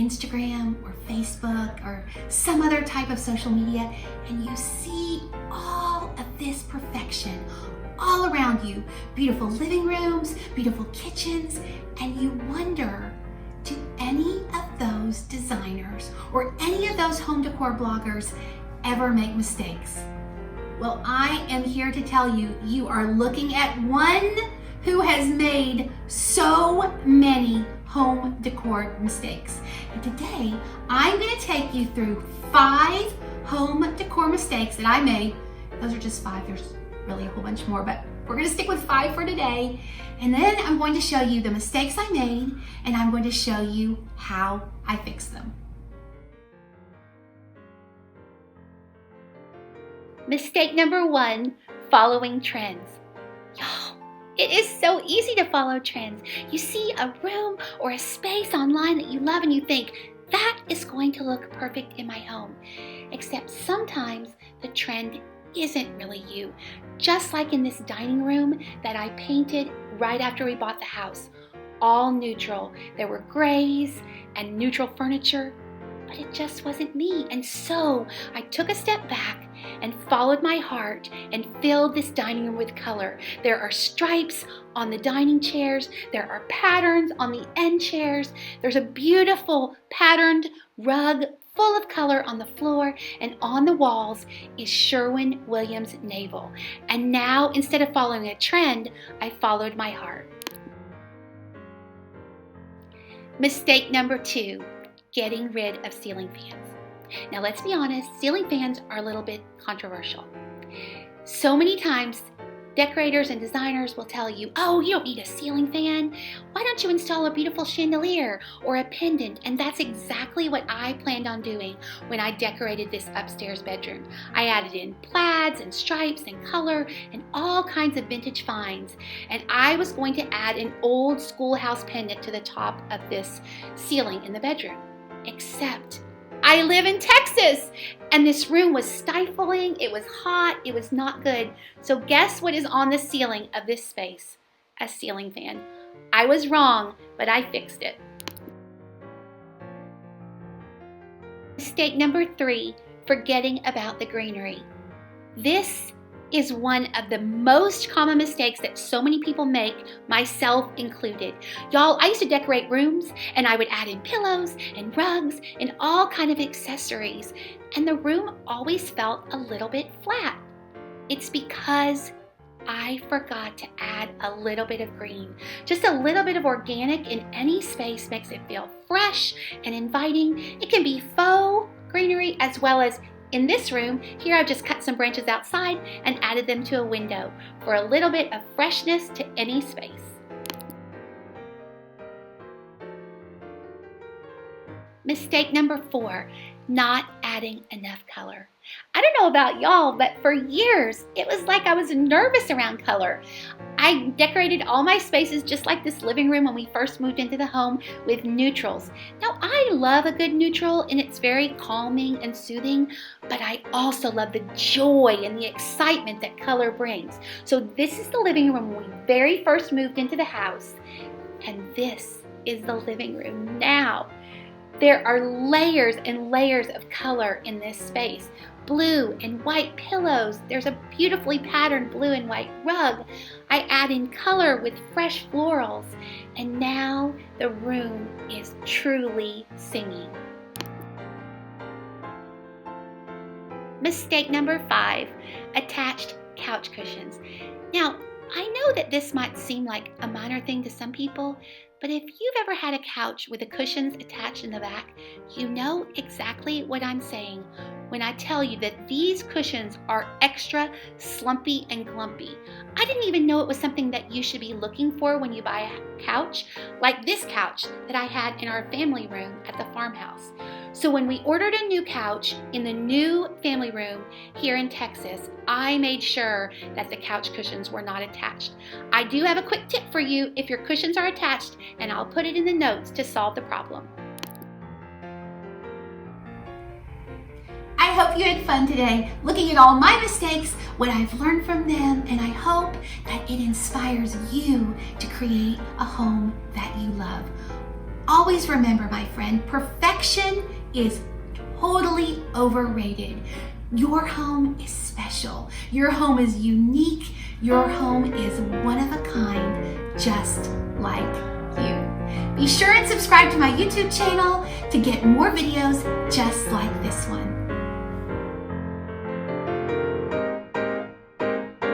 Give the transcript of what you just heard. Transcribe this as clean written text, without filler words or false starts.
Instagram or Facebook or some other type of social media, and you see all of this perfection all around you, beautiful living rooms, beautiful kitchens, and you wonder, do any of those designers or any of those home decor bloggers ever make mistakes? Well, I am here to tell you, you are looking at one who has made so many home decor mistakes. And today, I'm going to take you through 5 home decor mistakes that I made. Those are just 5. There's really a whole bunch more, but we're going to stick with 5 for today. And then I'm going to show you the mistakes I made, and I'm going to show you how I fixed them. Mistake number 1, following trends. Y'all, it is so easy to follow trends. You see a room or a space online that you love and you think, that is going to look perfect in my home. Except sometimes the trend isn't really you. Just like in this dining room that I painted right after we bought the house. All neutral. There were grays and neutral furniture, but it just wasn't me. And so I took a step back and followed my heart and filled this dining room with color. There are stripes on the dining chairs. There are patterns on the end chairs. There's a beautiful patterned rug full of color on the floor, and on the walls is Sherwin-Williams navel. And now, instead of following a trend, I followed my heart. Mistake number 2, getting rid of ceiling fans. Now let's be honest, ceiling fans are a little bit controversial. So many times, decorators and designers will tell you, oh, you don't need a ceiling fan. Why don't you install a beautiful chandelier or a pendant? And that's exactly what I planned on doing when I decorated this upstairs bedroom. I added in plaids and stripes and color and all kinds of vintage finds. And I was going to add an old schoolhouse pendant to the top of this ceiling in the bedroom. Except I live in Texas, and this room was stifling, it was hot, it was not good. So guess what is on the ceiling of this space? A ceiling fan. I was wrong, but I fixed it. Mistake number 3, forgetting about the greenery. This is one of the most common mistakes that so many people make, myself included. Y'all, I used to decorate rooms and I would add in pillows and rugs and all kind of accessories, and the room always felt a little bit flat. It's because I forgot to add a little bit of green. Just a little bit of organic in any space makes it feel fresh and inviting. It can be faux greenery as well as in this room. Here I've just cut some branches outside and added them to a window for a little bit of freshness to any space. Mistake number 4, not adding enough color. I don't know about y'all, but for years, it was like I was nervous around color. I decorated all my spaces just like this living room when we first moved into the home with neutrals. Now, I love a good neutral and it's very calming and soothing, but I also love the joy and the excitement that color brings. So this is the living room when we very first moved into the house, and this is the living room now. There are layers and layers of color in this space. Blue and white pillows. There's a beautifully patterned blue and white rug. I add in color with fresh florals. And now the room is truly singing. Mistake number 5, attached couch cushions. Now, I know that this might seem like a minor thing to some people, but if you've ever had a couch with the cushions attached in the back, you know exactly what I'm saying when I tell you that these cushions are extra slumpy and glumpy. I didn't even know it was something that you should be looking for when you buy a couch, like this couch that I had in our family room at the farmhouse. So when we ordered a new couch in the new family room here in Texas, I made sure that the couch cushions were not attached. I do have a quick tip for you if your cushions are attached, and I'll put it in the notes to solve the problem. I hope you had fun today looking at all my mistakes, what I've learned from them, and I hope that it inspires you to create a home that you love. always remember, my friend, perfection is totally overrated. Your home is special. Your home is unique. Your home is one of a kind, just like you. Be sure and subscribe to my YouTube channel to get more videos just like this one.